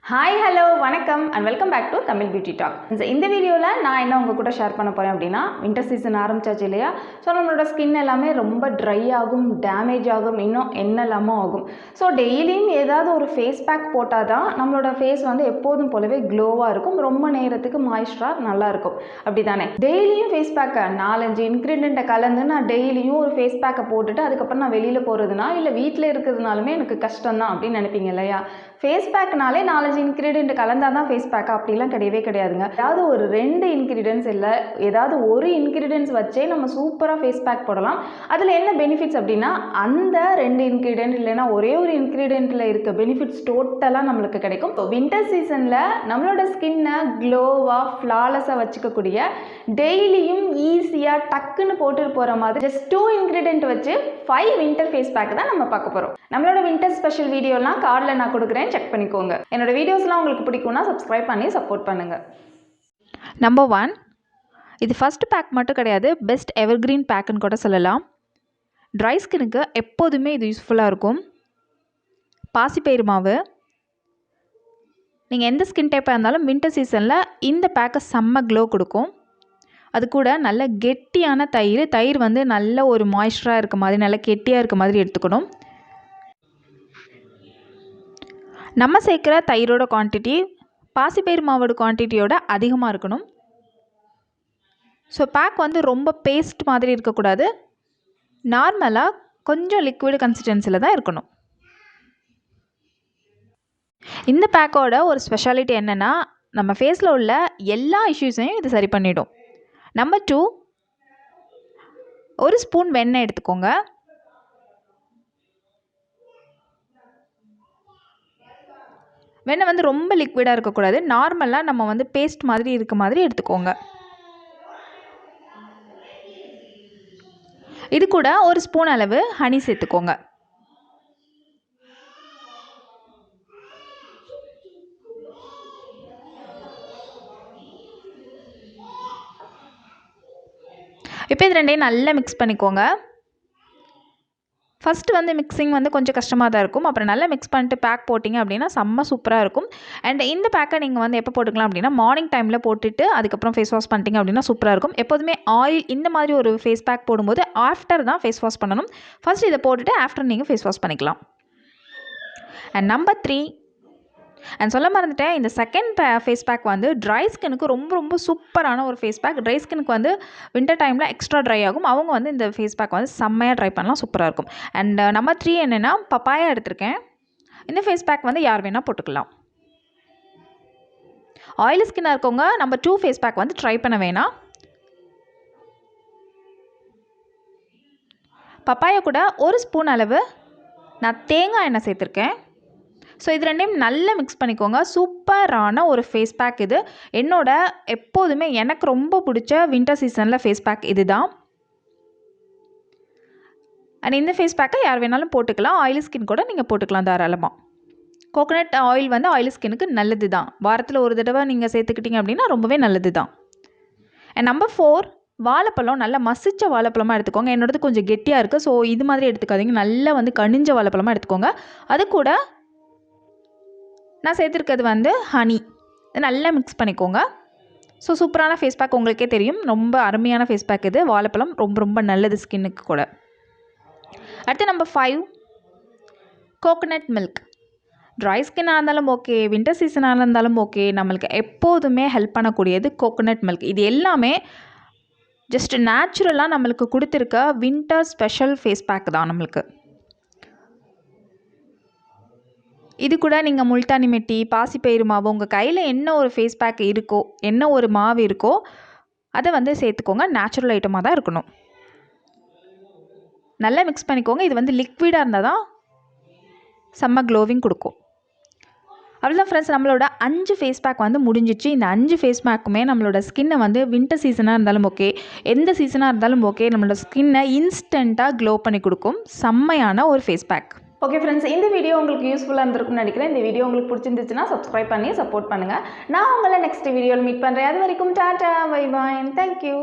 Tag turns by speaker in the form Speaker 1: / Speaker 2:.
Speaker 1: Hi hello வணக்கம் and welcome back to Tamil beauty talk. இந்த வீடியோவில் நான் என்ன உங்கள் கூட ஷேர் பண்ண போகிறேன் அப்படின்னா, வின்டர் சீசன் ஆரம்பிச்சாச்சு இல்லையா? ஸோ நம்மளோட ஸ்கின் எல்லாமே ரொம்ப ட்ரை ஆகும், டேமேஜ் ஆகும், இன்னும் என்னெல்லாமோ ஆகும். ஸோ டெய்லியும் ஏதாவது ஒரு ஃபேஸ் பேக் போட்டால் தான் நம்மளோட ஃபேஸ் வந்து எப்போதும் போலவே க்ளோவாக இருக்கும், ரொம்ப நேரத்துக்கு மாய்ஸ்சராக நல்லாயிருக்கும். அப்படி தானே? டெய்லியும் ஃபேஸ் பேக்கை 4-5 இன்க்ரீடியண்ட்டை கலந்து நான் டெய்லியும் ஒரு ஃபேஸ் பேக்கை போட்டுட்டு அதுக்கப்புறம் நான் வெளியில் போகிறதுனா இல்லை வீட்டில் இருக்கிறதுனாலுமே எனக்கு கஷ்டம் தான் அப்படின்னு நினைப்பீங்க இல்லையா? ஃபேஸ் பேக்னாலே 4-5 இன்க்ரீடியன்ட் கலந்தால் தான் ஃபேஸ் பேக்கா அப்படிலாம் கிடையவே கிடையாதுங்க. ஏதாவது ஒரு 2 இன்க்ரீடியன்ஸ் இல்லை ஏதாவது ஒரு இன்க்ரீடியன்ஸ் வச்சே நம்ம சூப்பராக ஃபேஸ் பேக் போடலாம். அதில் என்ன பெனிஃபிட்ஸ் அப்படின்னா, அந்த 2 இன்க்ரீடியன்ட் இல்லைன்னா ஒரே ஒரு இன்க்ரீடியண்ட்டில் இருக்க பெனிஃபிட்ஸ் டோட்டலாக நம்மளுக்கு கிடைக்கும். இப்போ வின்டர் சீசனில் நம்மளோட ஸ்கின்னை க்ளோவாக ஃப்ளாலஸாக வச்சுக்கக்கூடிய, டெய்லியும் ஈஸியாக டக்குன்னு போட்டுட்டு போகிற மாதிரி ஜஸ்ட் 2 இன்க்ரீடியன்ட் வச்சு 5 வின்டர் ஃபேஸ் பேக் தான் நம்ம பார்க்க போகிறோம். நம்மளோட வின்டர் ஸ்பெஷல் வீடியோலாம் கார்டில் நான் கொடுக்குறேன், செக் பண்ணிக்கோங்க. என்னோட வீடியோஸ்லாம் உங்களுக்கு பிடிக்கும்னா சப்ஸ்கிரைப் பண்ணி சப்போர்ட் பண்ணுங்கள்.
Speaker 2: நம்பர் 1, இது ஃபஸ்ட் பேக் மட்டும் கிடையாது, பெஸ்ட் எவர்கிரீன் பேக்குன்னு கூட சொல்லலாம். ட்ரை ஸ்கின்னுக்கு எப்போதுமே இது யூஸ்ஃபுல்லாக இருக்கும். பாசிப்பயிறு மாவு. நீங்கள் எந்த ஸ்கின் டைப்பாக இருந்தாலும் வின்டர் சீசனில் இந்த பேக்கை செம்ம க்ளோ கொடுக்கும். அது கூட நல்ல கெட்டியான தயிர் வந்து நல்ல ஒரு மாய்ஸ்சராக இருக்க மாதிரி, நல்ல கெட்டியாக இருக்க மாதிரி எடுத்துக்கணும். நம்ம சேர்க்குற தயிரோட குவான்டிட்டி பாசிப்பயிறு மாவோட குவான்டிட்டியோட அதிகமாக இருக்கணும். ஸோ பேக் வந்து ரொம்ப பேஸ்ட் மாதிரி இருக்கக்கூடாது, நார்மலாக கொஞ்சம் லிக்விட் கன்சிஸ்டன்சியில் தான் இருக்கணும். இந்த பேக்கோட ஒரு ஸ்பெஷாலிட்டி என்னென்னா, நம்ம ஃபேஸில் உள்ள எல்லா இஷ்யூஸையும் இது சரி பண்ணிடும். நம்பர் 2, 1 ஸ்பூன் வெண்ணெய் எடுத்துக்கோங்க. வெண்ணெய் வந்து ரொம்ப லிக்விடாக இருக்கக்கூடாது, நார்மலாக நம்ம வந்து பேஸ்ட் மாதிரி இருக்க மாதிரி எடுத்துக்கோங்க. இது கூட 1 ஸ்பூன் அளவு ஹனி சேர்த்துக்கோங்க. இப்போ இது ரெண்டையும் நல்லா மிக்ஸ் பண்ணிக்கோங்க. ஃபஸ்ட்டு வந்து மிக்சிங் வந்து கொஞ்சம் கஷ்டமாக தான் இருக்கும், அப்புறம் நல்லா மிக்ஸ் பண்ணிட்டு பேக் போட்டிங்க அப்படின்னா செம்ம சூப்பராக இருக்கும். அண்ட் இந்த பேக்கை நீங்கள் வந்து எப்போ போட்டுக்கலாம் அப்படின்னா, மார்னிங் டைமில் போட்டுட்டு அதுக்கப்புறம் ஃபேஸ் வாஷ் பண்ணிட்டீங்க அப்படின்னா சூப்பராக இருக்கும். எப்போதுமே ஆயில் இந்த மாதிரி ஒரு ஃபேஸ் பேக் போடும்போது ஆஃப்டர் தான் ஃபேஸ் வாஷ் பண்ணணும். ஃபஸ்ட் இதை போட்டுட்டு ஆஃப்டர் நீங்கள் ஃபேஸ் வாஷ் பண்ணிக்கலாம். அண்ட் நம்பர் 3, அண்ட் சொல்ல மறந்துட்டேன், இந்த செகண்ட் ஃபேஸ் பேக் வந்து ட்ரை ஸ்கின்னுக்கு ரொம்ப ரொம்ப சூப்பரான ஒரு ஃபேஸ் பேக். ட்ரை ஸ்கின்னுக்கு வந்து வின்டர் டைமில் எக்ஸ்ட்ரா ட்ரை ஆகும், அவங்க வந்து இந்த ஃபேஸ் பேக் வந்து செம்மையாக ட்ரை பண்ணலாம், சூப்பராக இருக்கும். அண்ட் நம்பர் 3 என்னென்னா, பப்பாயா எடுத்திருக்கேன். இந்த ஃபேஸ் பேக் வந்து யார் வேணால் போட்டுக்கலாம். ஆயிலி ஸ்கின்னாக இருக்கவங்க நம்பர் 2 ஃபேஸ் பேக் வந்து ட்ரை பண்ண வேணாம். பப்பாயா கூட 1 ஸ்பூன் அளவு நான் தேங்காய் எண்ணெய் சேர்த்துருக்கேன். ஸோ இது ரெண்டையும் நல்லா மிக்ஸ் பண்ணிக்கோங்க. சூப்பரான ஒரு ஃபேஸ் பேக் இது. எப்போதுமே எனக்கு ரொம்ப பிடிச்ச வின்டர் சீசனில் ஃபேஸ் பேக் இது தான். அண்ட் இந்த ஃபேஸ் பேக்கை யார் வேணாலும் போட்டுக்கலாம், ஆயிலி ஸ்கின் கூட நீங்கள் போட்டுக்கலாம் தாராளமாக. கோகோனட் ஆயில் வந்து ஆயிலி ஸ்கின்னுக்கு நல்லது தான், வாரத்தில் ஒரு தடவை நீங்கள் சேர்த்துக்கிட்டிங்க அப்படின்னா ரொம்பவே நல்லது தான். அண்ட் நம்பர் 4, வாழைப்பழம். நல்லா மசிச்ச வாழைப்பழமாக எடுத்துக்கோங்க. என்னோடது கொஞ்சம் கெட்டியாக இருக்குது, ஸோ இது மாதிரி எடுத்துக்காதீங்க, நல்லா வந்து கனிஞ்ச வாழைப்பழமாக எடுத்துக்கோங்க. அது கூட நான் சேர்த்துருக்கிறது வந்து ஹனி. நல்லா மிக்ஸ் பண்ணிக்கோங்க. ஸோ சூப்பரான ஃபேஸ் பேக், உங்களுக்கே தெரியும், ரொம்ப அருமையான ஃபேஸ் பேக் இது. வாழைப்பழம் ரொம்ப ரொம்ப நல்லது ஸ்கின்னுக்கு கூட. அடுத்து நம்பர் 5, கோகோனட் மில்க். ட்ரை ஸ்கின்னாக இருந்தாலும் ஓகே, வின்டர் சீசனாக இருந்தாலும் ஓகே, நம்மளுக்கு எப்போதுமே ஹெல்ப் பண்ணக்கூடியது கோகோனட் மில்க். இது எல்லாமே ஜஸ்ட் நேச்சுரலாக நம்மளுக்கு கொடுத்துருக்க வின்டர் ஸ்பெஷல் ஃபேஸ் பேக் தான் நம்மளுக்கு. இது கூட நீங்கள் முல்தானி மெட்டி, பாசிப்பயிறு மாவு, உங்கள் கையில் என்ன ஒரு ஃபேஸ் பேக் இருக்கோ, என்ன ஒரு மாவு இருக்கோ அதை வந்து சேர்த்துக்கோங்க. நேச்சுரல் ஐட்டமாக தான் இருக்கணும். நல்லா மிக்ஸ் பண்ணிக்கோங்க. இது வந்து லிக்விடாக இருந்தால் தான் செம்ம க்ளோவிங் கொடுக்கும். அவ்வளோதான் ஃப்ரெண்ட்ஸ், நம்மளோட 5 ஃபேஸ் பேக் வந்து முடிஞ்சிச்சு. இந்த 5 ஃபேஸ் பேக்குமே நம்மளோட ஸ்கின்னை வந்து வின்டர் சீசனாக இருந்தாலும் ஓகே, எந்த சீசனாக இருந்தாலும் ஓகே, நம்மளோட ஸ்கின்னை இன்ஸ்டண்ட்டாக க்ளோ பண்ணி கொடுக்கும் செம்மையான ஒரு ஃபேஸ் பேக்.
Speaker 1: ஓகே ஃப்ரெண்ட்ஸ், இந்த வீடியோ உங்களுக்கு யூஸ்ஃபுல்லாக இருந்திருக்கும்னு நினைக்கிறேன். இந்த வீடியோ உங்களுக்கு பிடிச்சிருந்துச்சுன்னா சப்ஸ்கிரைப் பண்ணி சப்போர்ட் பண்ணுங்கள். நான் உங்களை நெக்ஸ்ட் வீடியோவில் மீட் பண்ணுறேன். அது வரைக்கும் டாடா, பை பாய், தேங்க்யூ.